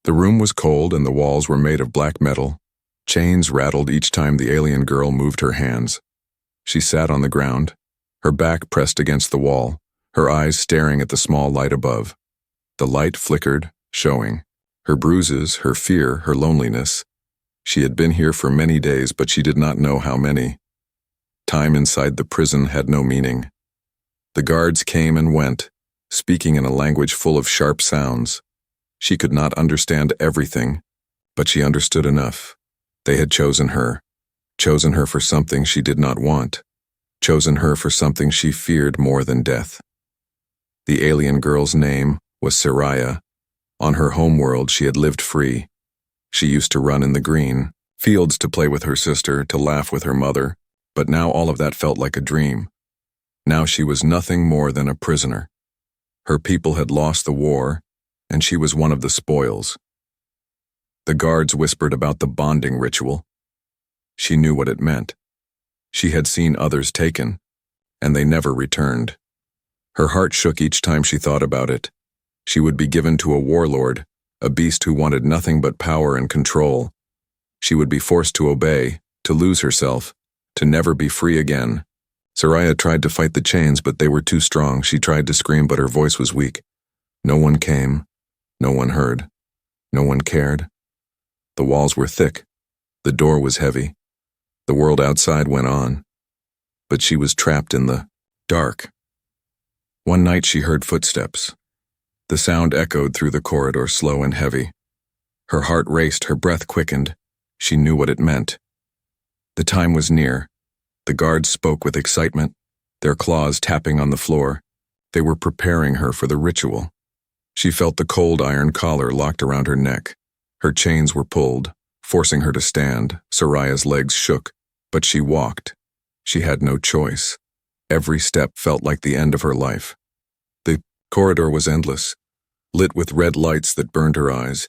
The room was cold and the walls were made of black metal. Chains rattled each time the alien girl moved her hands. She sat on the ground, her back pressed against the wall, her eyes staring at the small light above. The light flickered, showing her bruises, her fear, her loneliness. She had been here for many days, but she did not know how many. Time inside the prison had no meaning. The guards came and went, speaking in a language full of sharp sounds. She could not understand everything, but she understood enough. They had chosen her for something she did not want, chosen her for something she feared more than death. The alien girl's name was Saraya. On her homeworld, she had lived free. She used to run in the green fields, to play with her sister, to laugh with her mother, but now all of that felt like a dream. Now she was nothing more than a prisoner. Her people had lost the war, and she was one of the spoils. The guards whispered about the bonding ritual. She knew what it meant. She had seen others taken, and they never returned. Her heart shook each time she thought about it. She would be given to a warlord, a beast who wanted nothing but power and control. She would be forced to obey, to lose herself, to never be free again. Saraya tried to fight the chains, but they were too strong. She tried to scream, but her voice was weak. No one came. No one heard. No one cared. The walls were thick. The door was heavy. The world outside went on. But she was trapped in the dark. One night she heard footsteps. The sound echoed through the corridor, slow and heavy. Her heart raced, her breath quickened. She knew what it meant. The time was near. The guards spoke with excitement, their claws tapping on the floor. They were preparing her for the ritual. She felt the cold iron collar locked around her neck. Her chains were pulled, forcing her to stand. Saraya's legs shook, but she walked. She had no choice. Every step felt like the end of her life. The corridor was endless, lit with red lights that burned her eyes.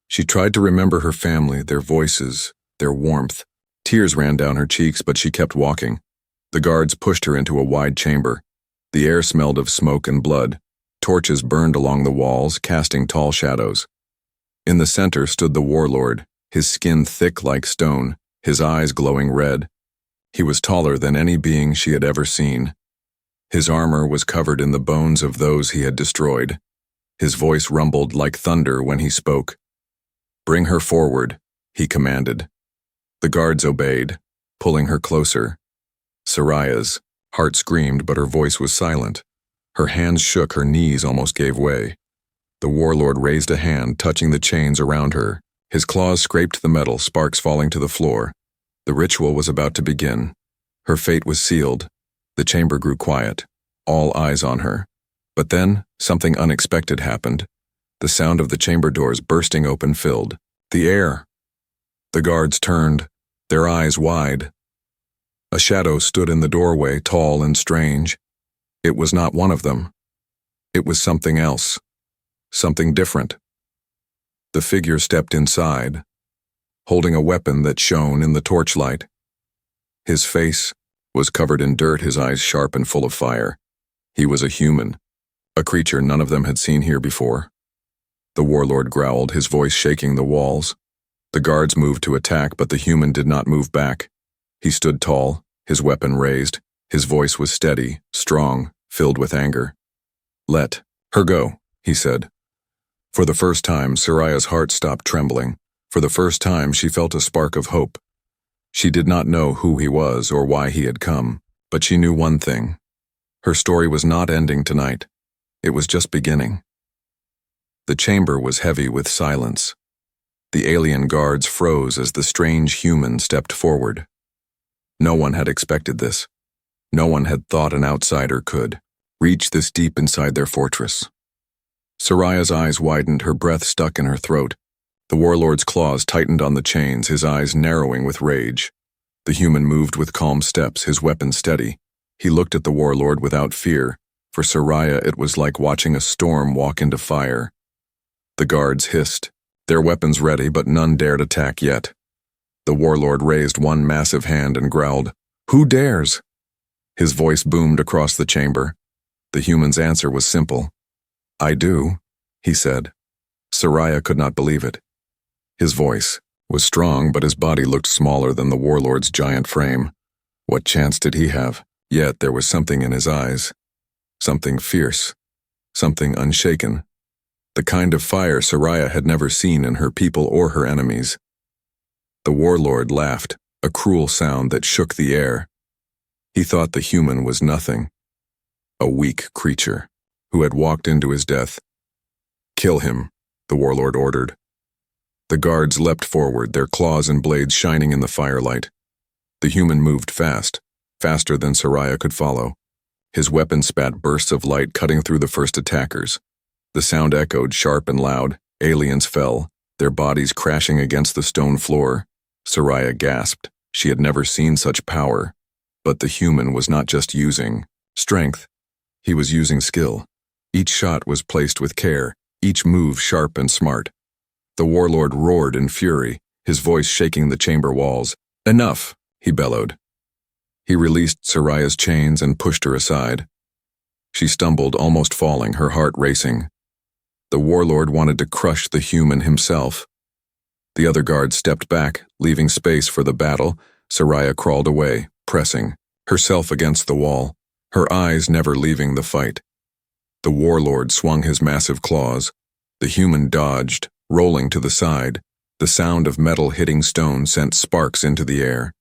She tried to remember her family, their voices, their warmth. Tears ran down her cheeks, but she kept walking. The guards pushed her into a wide chamber. The air smelled of smoke and blood. Torches burned along the walls, casting tall shadows. In the center stood the warlord, his skin thick like stone, his eyes glowing red. He was taller than any being she had ever seen. His armor was covered in the bones of those he had destroyed. His voice rumbled like thunder when he spoke. "Bring her forward," he commanded. The guards obeyed, pulling her closer. Saraya's heart screamed, but her voice was silent. Her hands shook, her knees almost gave way. The warlord raised a hand, touching the chains around her. His claws scraped the metal, sparks falling to the floor. The ritual was about to begin. Her fate was sealed. The chamber grew quiet, all eyes on her. But then, something unexpected happened. The sound of the chamber doors bursting open filled the air. The guards turned, their eyes wide. A shadow stood in the doorway, tall and strange. It was not one of them. It was something else, something different. The figure stepped inside, holding a weapon that shone in the torchlight. His face was covered in dirt, his eyes sharp and full of fire. He was a human, a creature none of them had seen here before. The warlord growled, his voice shaking the walls. The guards moved to attack, but the human did not move back. He stood tall, his weapon raised. His voice was steady, strong, filled with anger. "Let her go," he said. For the first time, Saraya's heart stopped trembling. For the first time, she felt a spark of hope. She did not know who he was or why he had come, but she knew one thing. Her story was not ending tonight. It was just beginning. The chamber was heavy with silence. The alien guards froze as the strange human stepped forward. No one had expected this. No one had thought an outsider could reach this deep inside their fortress. Saraya's eyes widened, her breath stuck in her throat. The warlord's claws tightened on the chains, his eyes narrowing with rage. The human moved with calm steps, his weapon steady. He looked at the warlord without fear. For Saraya, it was like watching a storm walk into fire. The guards hissed, their weapons ready, but none dared attack yet. The warlord raised one massive hand and growled, "Who dares?" His voice boomed across the chamber. The human's answer was simple. "I do," he said. Soraya could not believe it. His voice was strong, but his body looked smaller than the warlord's giant frame. What chance did he have? Yet there was something in his eyes. Something fierce. Something unshaken. The kind of fire Soraya had never seen in her people or her enemies. The warlord laughed, a cruel sound that shook the air. He thought the human was nothing. A weak creature who had walked into his death. "Kill him," the warlord ordered. The guards leapt forward, their claws and blades shining in the firelight. The human moved fast, faster than Soraya could follow. His weapon spat bursts of light cutting through the first attackers. The sound echoed sharp and loud. Aliens fell, their bodies crashing against the stone floor. Soraya gasped. She had never seen such power. But the human was not just using strength. He was using skill. Each shot was placed with care, each move sharp and smart. The warlord roared in fury, his voice shaking the chamber walls. "Enough!" he bellowed. He released Soraya's chains and pushed her aside. She stumbled, almost falling, her heart racing. The warlord wanted to crush the human himself. The other guards stepped back, leaving space for the battle. Soraya crawled away, pressing herself against the wall, her eyes never leaving the fight. The warlord swung his massive claws. The human dodged, rolling to the side. The sound of metal hitting stone sent sparks into the air.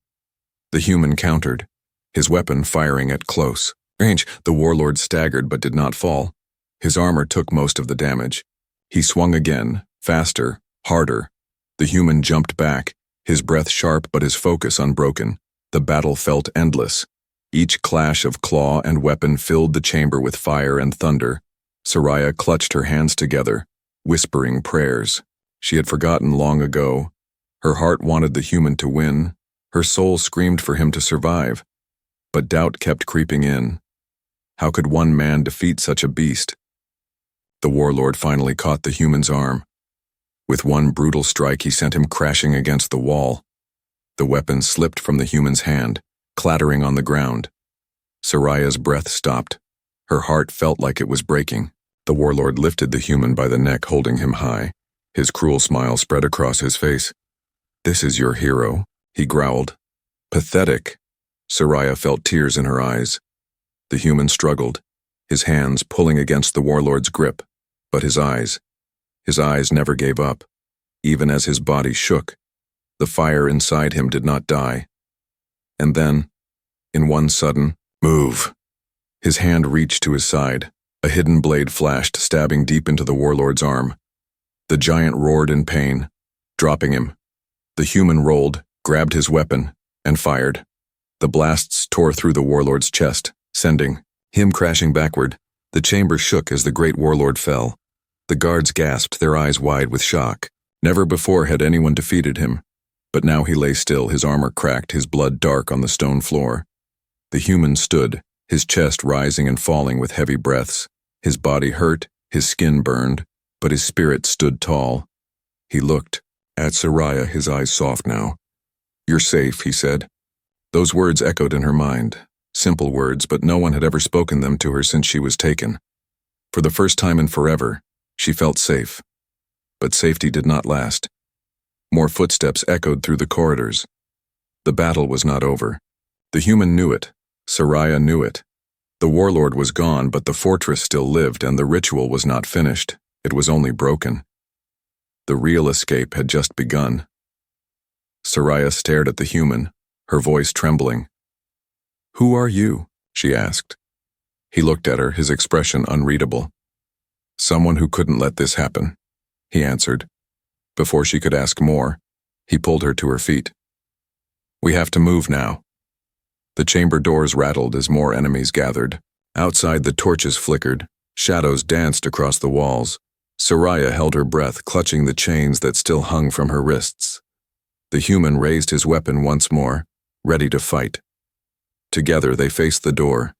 The human countered, his weapon firing at close range. The warlord staggered but did not fall. His armor took most of the damage. He swung again, faster, harder. The human jumped back, his breath sharp but his focus unbroken. The battle felt endless. Each clash of claw and weapon filled the chamber with fire and thunder. Soraya clutched her hands together, whispering prayers. She had forgotten long ago. Her heart wanted the human to win. Her soul screamed for him to survive. But doubt kept creeping in. How could one man defeat such a beast? The warlord finally caught the human's arm. With one brutal strike, he sent him crashing against the wall. The weapon slipped from the human's hand, clattering on the ground. Soraya's breath stopped. Her heart felt like it was breaking. The warlord lifted the human by the neck, holding him high. His cruel smile spread across his face. "This is your hero," he growled. "Pathetic." Soraya felt tears in her eyes. The human struggled, his hands pulling against the warlord's grip, but his eyes never gave up. Even as his body shook, the fire inside him did not die. And then, in one sudden move, his hand reached to his side. A hidden blade flashed, stabbing deep into the warlord's arm. The giant roared in pain, dropping him. The human rolled, grabbed his weapon, and fired. The blasts tore through the warlord's chest, sending him crashing backward. The chamber shook as the great warlord fell. The guards gasped, their eyes wide with shock. Never before had anyone defeated him. But now he lay still, his armor cracked, his blood dark on the stone floor. The human stood, his chest rising and falling with heavy breaths. His body hurt, his skin burned, but his spirit stood tall. He looked at Soraya, his eyes soft now. "You're safe," he said. Those words echoed in her mind. Simple words, but no one had ever spoken them to her since she was taken. For the first time in forever, she felt safe. But safety did not last. More footsteps echoed through the corridors. The battle was not over. The human knew it. Soraya knew it. The warlord was gone, but the fortress still lived, and the ritual was not finished. It was only broken. The real escape had just begun. Soraya stared at the human, her voice trembling. "Who are you?" she asked. He looked at her, his expression unreadable. "Someone who couldn't let this happen," he answered. Before she could ask more, he pulled her to her feet. "We have to move now." The chamber doors rattled as more enemies gathered. Outside, the torches flickered. Shadows danced across the walls. Soraya held her breath, clutching the chains that still hung from her wrists. The human raised his weapon once more, ready to fight. Together they faced the door,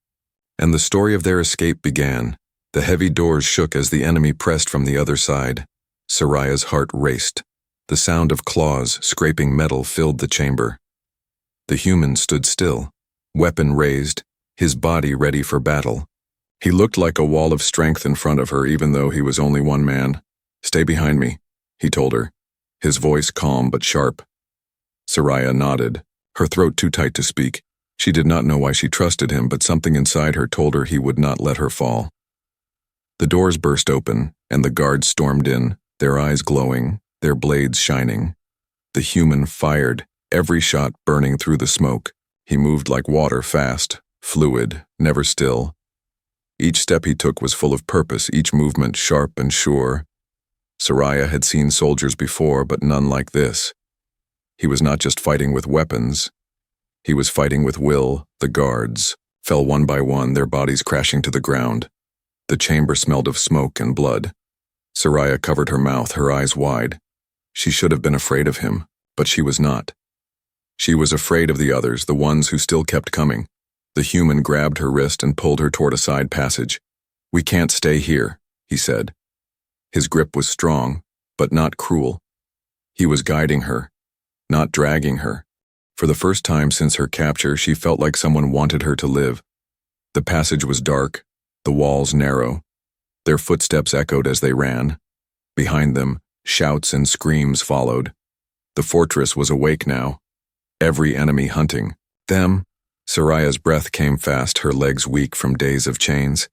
and the story of their escape began. The heavy doors shook as the enemy pressed from the other side. Soraya's heart raced. The sound of claws scraping metal filled the chamber. The human stood still, weapon raised, his body ready for battle. He looked like a wall of strength in front of her, even though he was only one man. Stay behind me, he told her, his voice calm but sharp. Soraya nodded, her throat too tight to speak. She did not know why she trusted him, but something inside her told her he would not let her fall. The doors burst open, and the guards stormed in, their eyes glowing, their blades shining. The human fired, every shot burning through the smoke. He moved like water, fast, fluid, never still. Each step he took was full of purpose, each movement sharp and sure. Soraya had seen soldiers before, but none like this. He was not just fighting with weapons. He was fighting with will. The guards fell one by one, their bodies crashing to the ground. The chamber smelled of smoke and blood. Soraya covered her mouth, her eyes wide. She should have been afraid of him, but she was not. She was afraid of the others, the ones who still kept coming. The human grabbed her wrist and pulled her toward a side passage. "We can't stay here," he said. His grip was strong, but not cruel. He was guiding her, not dragging her. For the first time since her capture, she felt like someone wanted her to live. The passage was dark, the walls narrow. Their footsteps echoed as they ran. Behind them, shouts and screams followed. The fortress was awake now, every enemy hunting them. Soraya's breath came fast, her legs weak from days of chains.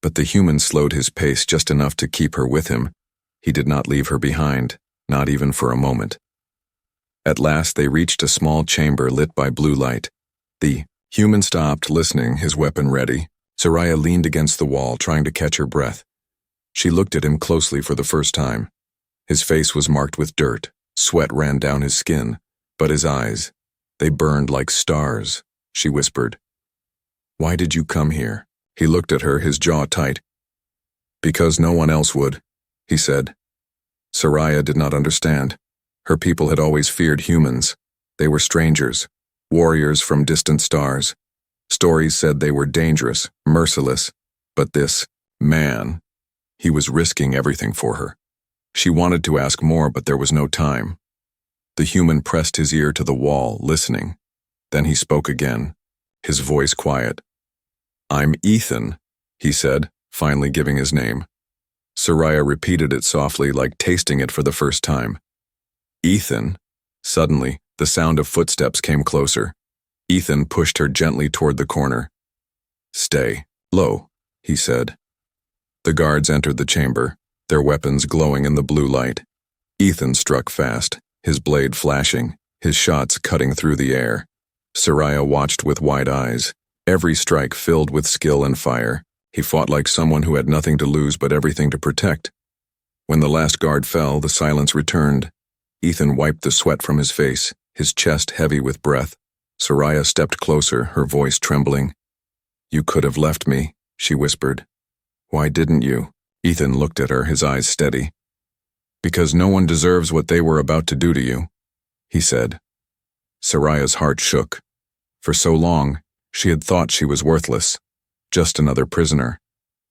But the human slowed his pace just enough to keep her with him. He did not leave her behind, not even for a moment. At last they reached a small chamber lit by blue light. The human stopped, listening, his weapon ready. Soraya leaned against the wall, trying to catch her breath. She looked at him closely for the first time. His face was marked with dirt, sweat ran down his skin, but his eyes, they burned like stars. She whispered, "Why did you come here?" He looked at her, his jaw tight. "Because no one else would," he said. Soraya did not understand. Her people had always feared humans. They were strangers, warriors from distant stars. Stories said they were dangerous, merciless, but this man, he was risking everything for her. She wanted to ask more, but there was no time. The human pressed his ear to the wall, listening. Then he spoke again, his voice quiet. "I'm Ethan," he said, finally giving his name. Soraya repeated it softly, like tasting it for the first time. "Ethan." Suddenly, the sound of footsteps came closer. Ethan pushed her gently toward the corner. "Stay low," he said. The guards entered the chamber, their weapons glowing in the blue light. Ethan struck fast, his blade flashing, his shots cutting through the air. Soraya watched with wide eyes, every strike filled with skill and fire. He fought like someone who had nothing to lose but everything to protect. When the last guard fell, the silence returned. Ethan wiped the sweat from his face, his chest heavy with breath. Soraya stepped closer, her voice trembling. "You could have left me," she whispered. "Why didn't you?" Ethan looked at her, his eyes steady. "Because no one deserves what they were about to do to you," he said. Soraya's heart shook. For so long, she had thought she was worthless, just another prisoner.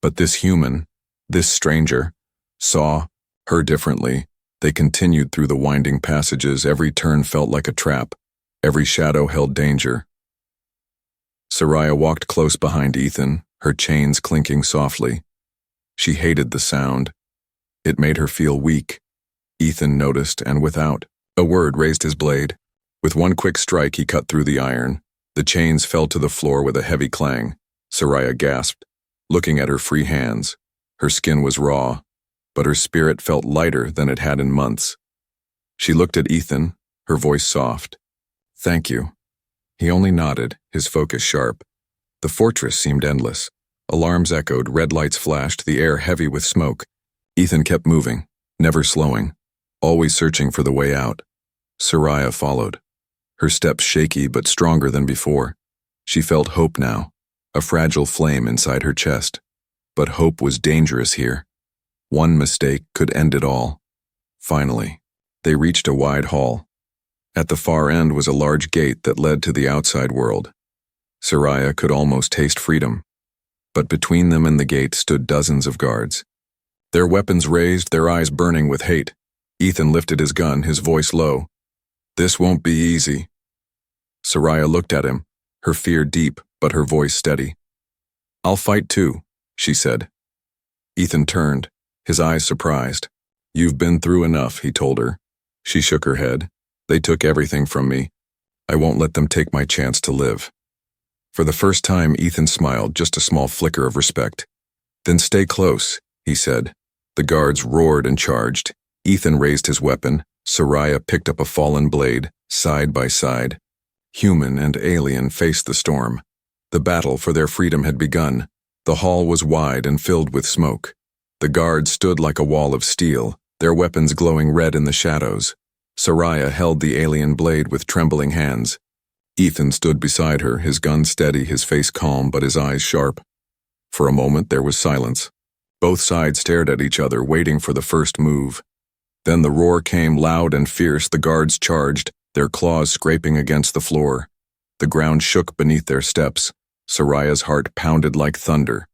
But this human, this stranger, saw her differently. They continued through the winding passages. Every turn felt like a trap. Every shadow held danger. Soraya walked close behind Ethan, her chains clinking softly. She hated the sound. It made her feel weak. Ethan noticed, and without a word raised his blade. With one quick strike he cut through the iron. The chains fell to the floor with a heavy clang. Soraya gasped, looking at her free hands. Her skin was raw, but her spirit felt lighter than it had in months. She looked at Ethan, her voice soft. "Thank you." He only nodded, his focus sharp. The fortress seemed endless. Alarms echoed, red lights flashed, the air heavy with smoke. Ethan kept moving, never slowing, always searching for the way out. Soraya followed, her steps shaky but stronger than before. She felt hope now, a fragile flame inside her chest. But hope was dangerous here. One mistake could end it all. Finally, they reached a wide hall. At the far end was a large gate that led to the outside world. Soraya could almost taste freedom. But between them and the gate stood dozens of guards. Their weapons raised, their eyes burning with hate. Ethan lifted his gun, his voice low. "This won't be easy." Soraya looked at him, her fear deep, but her voice steady. "I'll fight too," she said. Ethan turned, his eyes surprised. You've been through enough, he told her. She shook her head. They took everything from me. I won't let them take my chance to live. For the first time, Ethan smiled, just a small flicker of respect. Then stay close, he said. The guards roared and charged. Ethan raised his weapon. Soraya picked up a fallen blade, side by side. Human and alien faced the storm. The battle for their freedom had begun. The hall was wide and filled with smoke. The guards stood like a wall of steel, their weapons glowing red in the shadows. Soraya held the alien blade with trembling hands. Ethan stood beside her, his gun steady, his face calm but his eyes sharp. For a moment there was silence. Both sides stared at each other, waiting for the first move. Then the roar came, loud and fierce. The guards charged, their claws scraping against the floor. The ground shook beneath their steps. Soraya's heart pounded like thunder.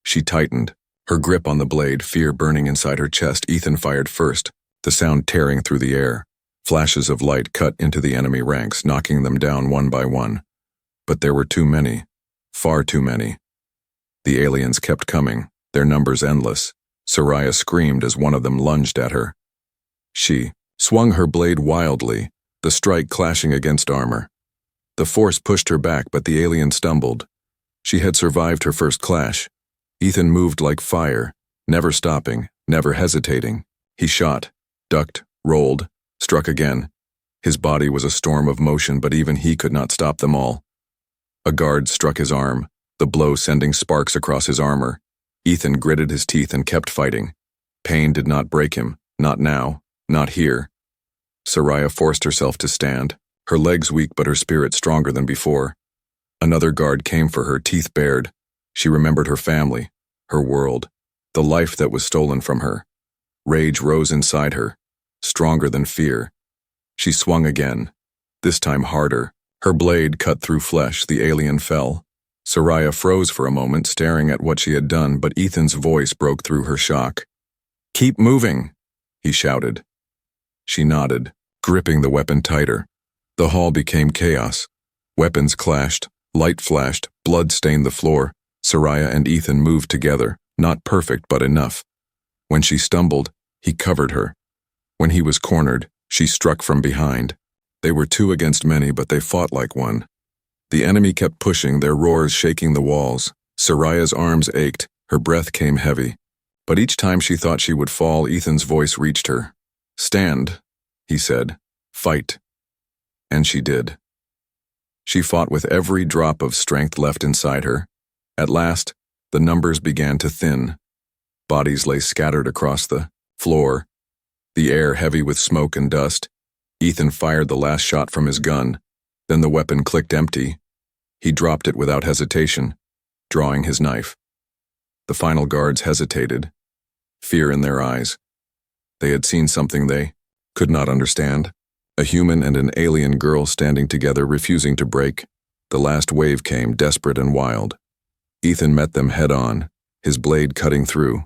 She tightened, her grip on the blade, fear burning inside her chest. Ethan fired first, the sound tearing through the air. Flashes of light cut into the enemy ranks, knocking them down one by one. But there were too many, far too many. The aliens kept coming, their numbers endless. Soraya screamed as one of them lunged at her. She swung her blade wildly, the strike clashing against armor. The force pushed her back, but the alien stumbled. She had survived her first clash. Ethan moved like fire, never stopping, never hesitating. He shot, ducked, rolled, struck again. His body was a storm of motion, but even he could not stop them all. A guard struck his arm, the blow sending sparks across his armor. Ethan gritted his teeth and kept fighting. Pain did not break him, not now, not here. Soraya forced herself to stand, her legs weak but her spirit stronger than before. Another guard came for her, teeth bared. She remembered her family, her world, the life that was stolen from her. Rage rose inside her, stronger than fear. She swung again, this time harder. Her blade cut through flesh. The alien fell. Soraya froze for a moment, staring at what she had done, but Ethan's voice broke through her shock. "Keep moving," he shouted. She nodded, gripping the weapon tighter. The hall became chaos. Weapons clashed, light flashed, blood stained the floor. Soraya and Ethan moved together, not perfect but enough. When she stumbled, he covered her. When he was cornered, she struck from behind. They were two against many, but they fought like one. The enemy kept pushing, their roars shaking the walls. Soraya's arms ached, her breath came heavy. But each time she thought she would fall, Ethan's voice reached her. "Stand," he said. "Fight." And she did. She fought with every drop of strength left inside her. At last, the numbers began to thin. Bodies lay scattered across the floor, the air heavy with smoke and dust. Ethan fired the last shot from his gun. Then the weapon clicked empty. He dropped it without hesitation, drawing his knife. The final guards hesitated, fear in their eyes. They had seen something they could not understand. A human and an alien girl standing together, refusing to break. The last wave came, desperate and wild. Ethan met them head-on, his blade cutting through.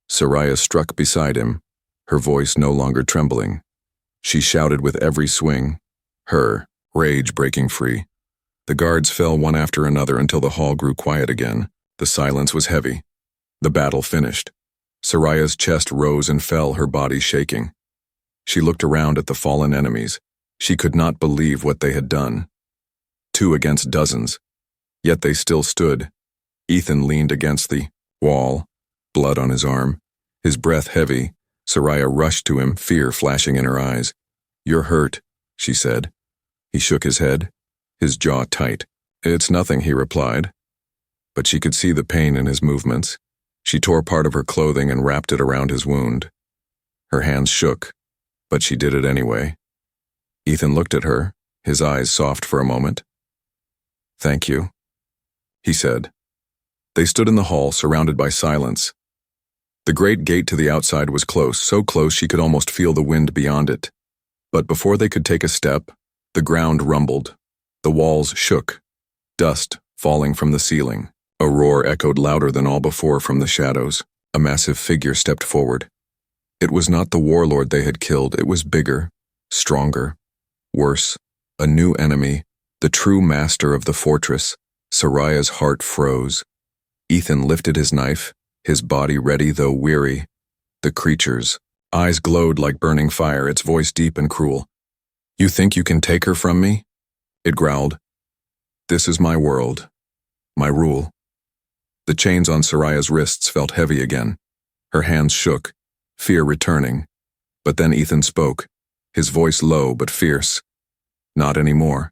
Soraya struck beside him, her voice no longer trembling. She shouted with every swing, her rage breaking free. The guards fell one after another until the hall grew quiet again. The silence was heavy. The battle finished. Soraya's chest rose and fell, her body shaking. She looked around at the fallen enemies. She could not believe what they had done. 2 against dozens. Yet they still stood. Ethan leaned against the wall, blood on his arm, his breath heavy. Soraya rushed to him, fear flashing in her eyes. "You're hurt," she said. He shook his head, his jaw tight. "It's nothing," he replied. But she could see the pain in his movements. She tore part of her clothing and wrapped it around his wound. Her hands shook, but she did it anyway. Ethan looked at her, his eyes soft for a moment. "Thank you," he said. They stood in the hall, surrounded by silence. The great gate to the outside was close, so close she could almost feel the wind beyond it. But before they could take a step, the ground rumbled. The walls shook, dust falling from the ceiling. A roar echoed louder than all before from the shadows. A massive figure stepped forward. It was not the warlord they had killed. It was bigger, stronger, worse. A new enemy, the true master of the fortress. Soraya's heart froze. Ethan lifted his knife, his body ready though weary. The creature's Eyes glowed like burning fire, its voice deep and cruel. You think you can take her from me? It growled. This is my world. My rule. The chains on Soraya's wrists felt heavy again. Her hands shook, fear returning. But then Ethan spoke, his voice low but fierce. Not anymore.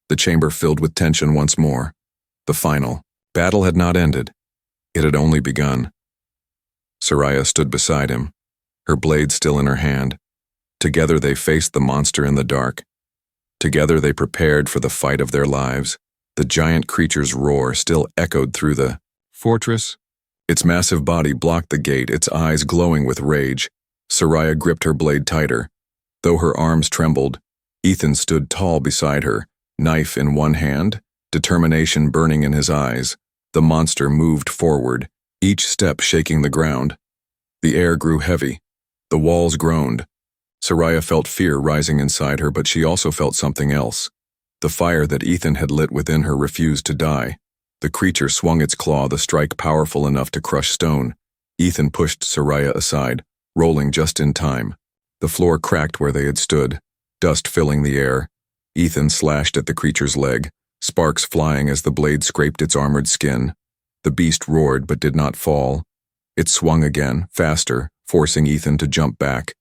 The chamber filled with tension once more. The final battle had not ended. It had only begun. Soraya stood beside him, her blade still in her hand. Together they faced the monster in the dark. Together they prepared for the fight of their lives. The giant creature's roar still echoed through the fortress. Its massive body blocked the gate, its eyes glowing with rage. Soraya gripped her blade tighter. Though her arms trembled, Ethan stood tall beside her, knife in one hand, determination burning in his eyes. The monster moved forward, each step shaking the ground. The air grew heavy. The walls groaned. Soraya felt fear rising inside her, but she also felt something else. The fire that Ethan had lit within her refused to die. The creature swung its claw, the strike powerful enough to crush stone. Ethan pushed Soraya aside, rolling just in time. The floor cracked where they had stood, dust filling the air. Ethan slashed at the creature's leg, sparks flying as the blade scraped its armored skin. The beast roared but did not fall. It swung again, faster, forcing Ethan to jump back.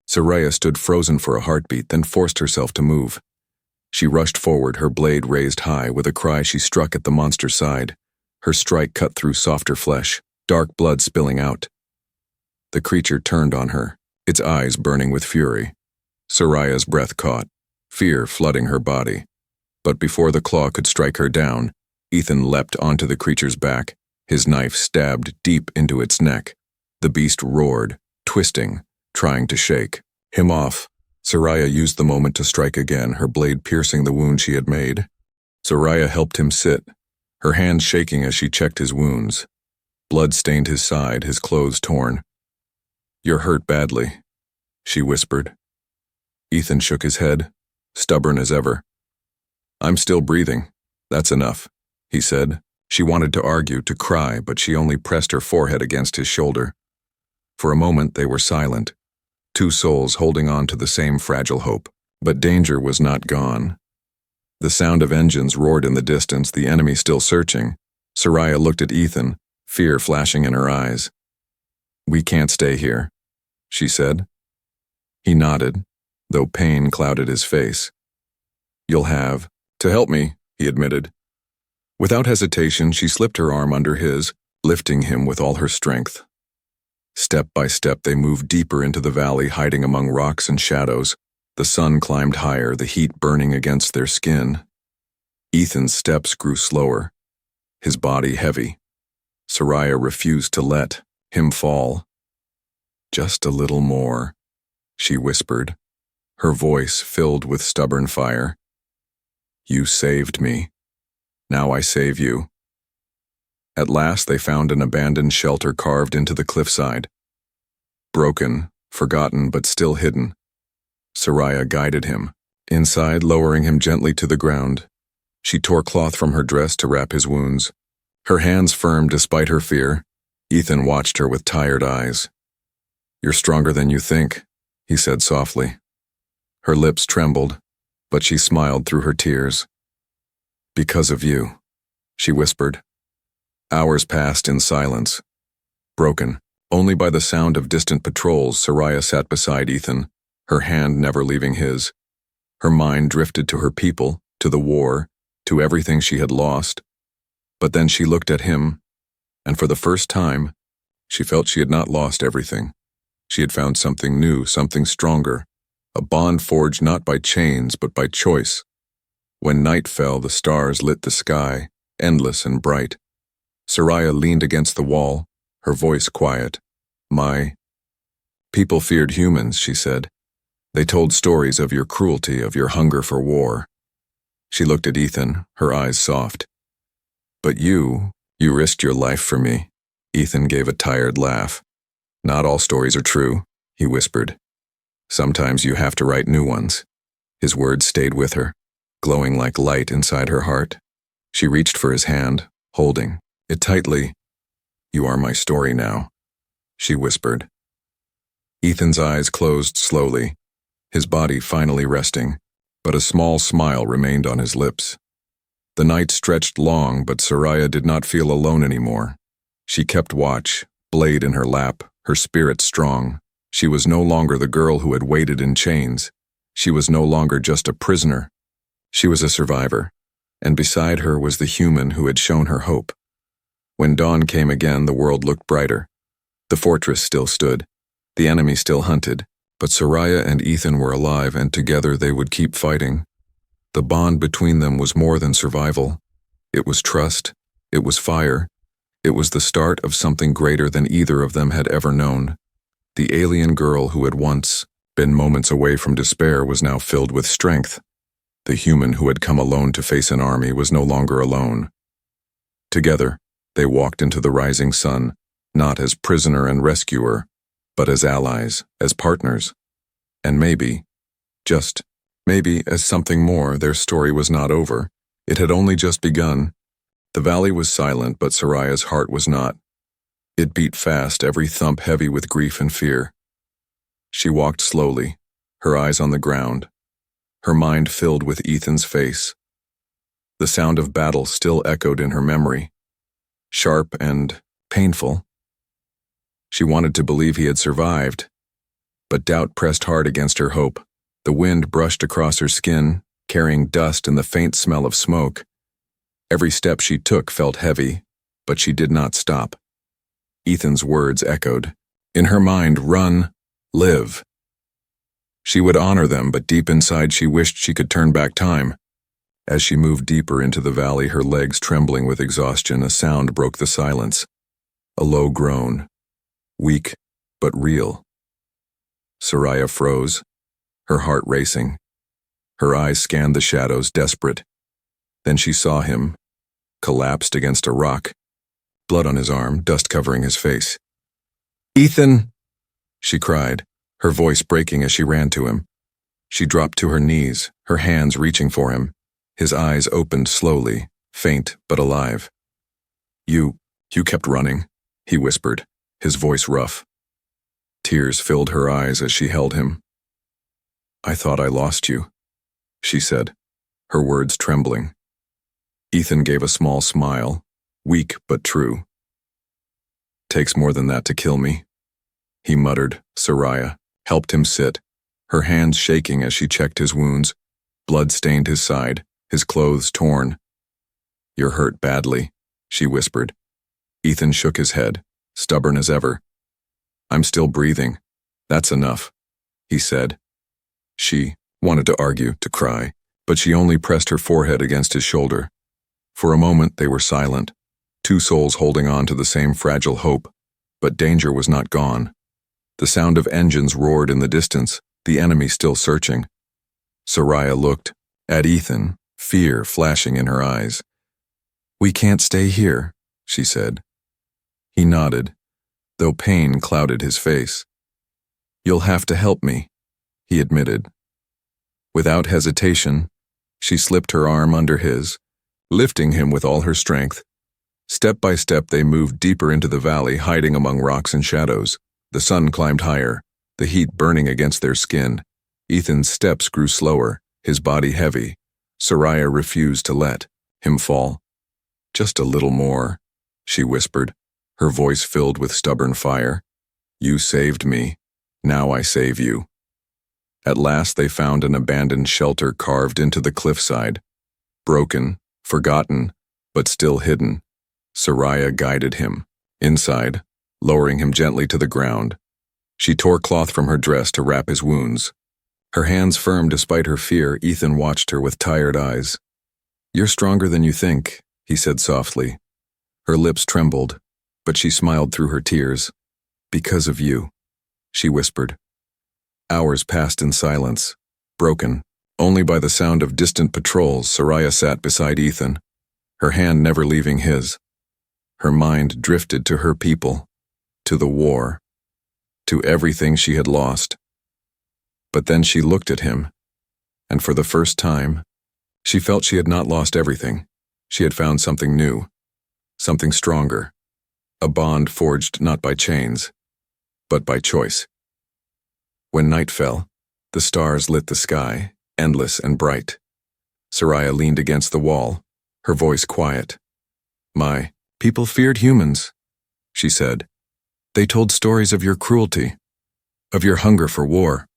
Soraya stood frozen for a heartbeat, then forced herself to move. She rushed forward, her blade raised high. With a cry, she struck at the monster's side. Her strike cut through softer flesh, dark blood spilling out. The creature turned on her, its eyes burning with fury. Soraya's breath caught, fear flooding her body. But before the claw could strike her down, Ethan leapt onto the creature's back, his knife stabbed deep into its neck. The beast roared, twisting, trying to shake him off. Soraya used the moment to strike again, her blade piercing the wound she had made. Soraya helped him sit, her hands shaking as she checked his wounds. Blood stained his side, his clothes torn. You're hurt badly, she whispered. Ethan shook his head, stubborn as ever. I'm still breathing. That's enough, he said. She wanted to argue, to cry, but she only pressed her forehead against his shoulder. For a moment they were silent, two souls holding on to the same fragile hope. But danger was not gone. The sound of engines roared in the distance, the enemy still searching. Soraya looked at Ethan, fear flashing in her eyes. We can't stay here, she said. He nodded, though pain clouded his face. You'll have to help me, he admitted. Without hesitation, she slipped her arm under his, lifting him with all her strength. Step by step, they moved deeper into the valley, hiding among rocks and shadows. The sun climbed higher, the heat burning against their skin. Ethan's steps grew slower, his body heavy. Soraya refused to let him fall. Just a little more, she whispered, her voice filled with stubborn fire. You saved me. Now I save you. At last they found an abandoned shelter carved into the cliffside. Broken, forgotten, but still hidden. Soraya guided him, inside, lowering him gently to the ground. She tore cloth from her dress to wrap his wounds. Her hands firm despite her fear. Ethan watched her with tired eyes. You're stronger than you think, he said softly. Her lips trembled, but she smiled through her tears. Because of you, she whispered. Hours passed in silence. Broken, only by the sound of distant patrols, Soraya sat beside Ethan, her hand never leaving his. Her mind drifted to her people, to the war, to everything she had lost. But then she looked at him, and for the first time, she felt she had not lost everything. She had found something new, something stronger, a bond forged not by chains but by choice. When night fell, the stars lit the sky, endless and bright. Soraya leaned against the wall, her voice quiet. My people feared humans, she said. They told stories of your cruelty, of your hunger for war. She looked at Ethan, her eyes soft. But you risked your life for me. Ethan gave a tired laugh. Not all stories are true, he whispered. Sometimes you have to write new ones. His words stayed with her, glowing like light inside her heart. She reached for his hand, holding it tightly. You are my story now, she whispered. Ethan's eyes closed slowly, his body finally resting, but a small smile remained on his lips. The night stretched long, but Soraya did not feel alone anymore. She kept watch, blade in her lap, her spirit strong. She was no longer the girl who had waited in chains. She was no longer just a prisoner. She was a survivor, and beside her was the human who had shown her hope. When dawn came again, the world looked brighter. The fortress still stood. The enemy still hunted, but Soraya and Ethan were alive, and together they would keep fighting. The bond between them was more than survival. It was trust. It was fire. It was the start of something greater than either of them had ever known. The alien girl who had once been moments away from despair was now filled with strength. The human who had come alone to face an army was no longer alone. Together, they walked into the rising sun, not as prisoner and rescuer, but as allies, as partners. And maybe, just maybe, as something more, their story was not over. It had only just begun. The valley was silent, but Soraya's heart was not. It beat fast, every thump heavy with grief and fear. She walked slowly, her eyes on the ground, her mind filled with Ethan's face. The sound of battle still echoed in her memory, sharp and painful. She wanted to believe he had survived, but doubt pressed hard against her hope. The wind brushed across her skin, carrying dust and the faint smell of smoke. Every step she took felt heavy, but she did not stop. Ethan's words echoed. In her mind, run, live. She would honor them, but deep inside she wished she could turn back time. As she moved deeper into the valley, her legs trembling with exhaustion, a sound broke the silence. A low groan. Weak, but real. Soraya froze, her heart racing. Her eyes scanned the shadows, desperate. Then she saw him, collapsed against a rock, blood on his arm, dust covering his face. "Ethan!" she cried, her voice breaking as she ran to him. She dropped to her knees, her hands reaching for him. His eyes opened slowly, faint but alive. You kept running," he whispered, his voice rough. Tears filled her eyes as she held him. "I thought I lost you," she said, her words trembling. Ethan gave a small smile, weak but true. "Takes more than that to kill me," he muttered. Soraya helped him sit, her hands shaking as she checked his wounds. Blood stained his side, his clothes torn. "You're hurt badly," she whispered. Ethan shook his head, stubborn as ever. "I'm still breathing. That's enough," he said. She wanted to argue, to cry, but she only pressed her forehead against his shoulder. For a moment they were silent, two souls holding on to the same fragile hope, but danger was not gone. The sound of engines roared in the distance, the enemy still searching. Soraya looked at Ethan, fear flashing in her eyes. "We can't stay here," she said. He nodded, though pain clouded his face. "You'll have to help me," he admitted. Without hesitation, she slipped her arm under his, lifting him with all her strength. Step by step they moved deeper into the valley, hiding among rocks and shadows. The sun climbed higher, the heat burning against their skin. Ethan's steps grew slower, his body heavy. Soraya refused to let him fall. "Just a little more," she whispered, her voice filled with stubborn fire. "You saved me. Now I save you." At last they found an abandoned shelter carved into the cliffside. Broken, forgotten, but still hidden. Soraya guided him inside, lowering him gently to the ground. She tore cloth from her dress to wrap his wounds. Her hands firm despite her fear, Ethan watched her with tired eyes. "You're stronger than you think," he said softly. Her lips trembled, but she smiled through her tears. "Because of you," she whispered. Hours passed in silence, broken only by the sound of distant patrols. Soraya sat beside Ethan, her hand never leaving his. Her mind drifted to her people, to the war, to everything she had lost. But then she looked at him, and for the first time, she felt she had not lost everything. She had found something new, something stronger, a bond forged not by chains, but by choice. When night fell, the stars lit the sky, endless and bright. Soraya leaned against the wall, her voice quiet. "My people feared humans," she said. "They told stories of your cruelty, of your hunger for war."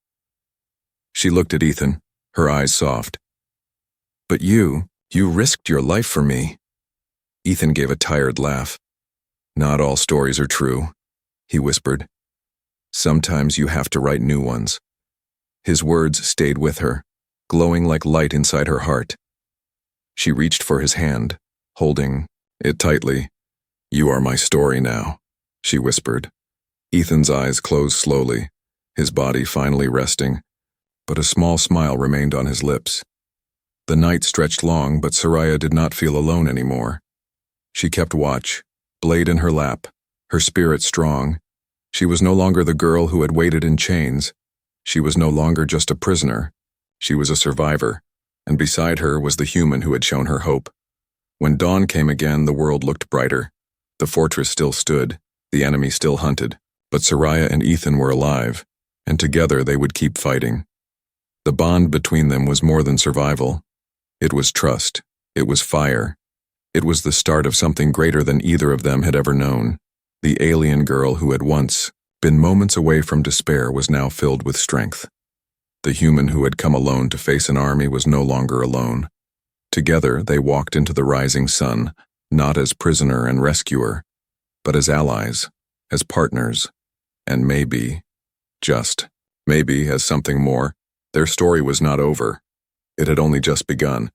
She looked at Ethan, her eyes soft. "But you risked your life for me." Ethan gave a tired laugh. "Not all stories are true," he whispered. "Sometimes you have to write new ones." His words stayed with her, glowing like light inside her heart. She reached for his hand, holding it tightly. "You are my story now," she whispered. Ethan's eyes closed slowly, his body finally resting, but a small smile remained on his lips. The night stretched long, but Soraya did not feel alone anymore. She kept watch, blade in her lap, her spirit strong. She was no longer the girl who had waited in chains. She was no longer just a prisoner. She was a survivor, and beside her was the human who had shown her hope. When dawn came again, the world looked brighter. The fortress still stood, the enemy still hunted, but Soraya and Ethan were alive, and together they would keep fighting. The bond between them was more than survival. It was trust. It was fire. It was the start of something greater than either of them had ever known. The alien girl who had once been moments away from despair was now filled with strength. The human who had come alone to face an army was no longer alone. Together they walked into the rising sun, not as prisoner and rescuer, but as allies, as partners, and maybe, just maybe, as something more. Their story was not over. It had only just begun.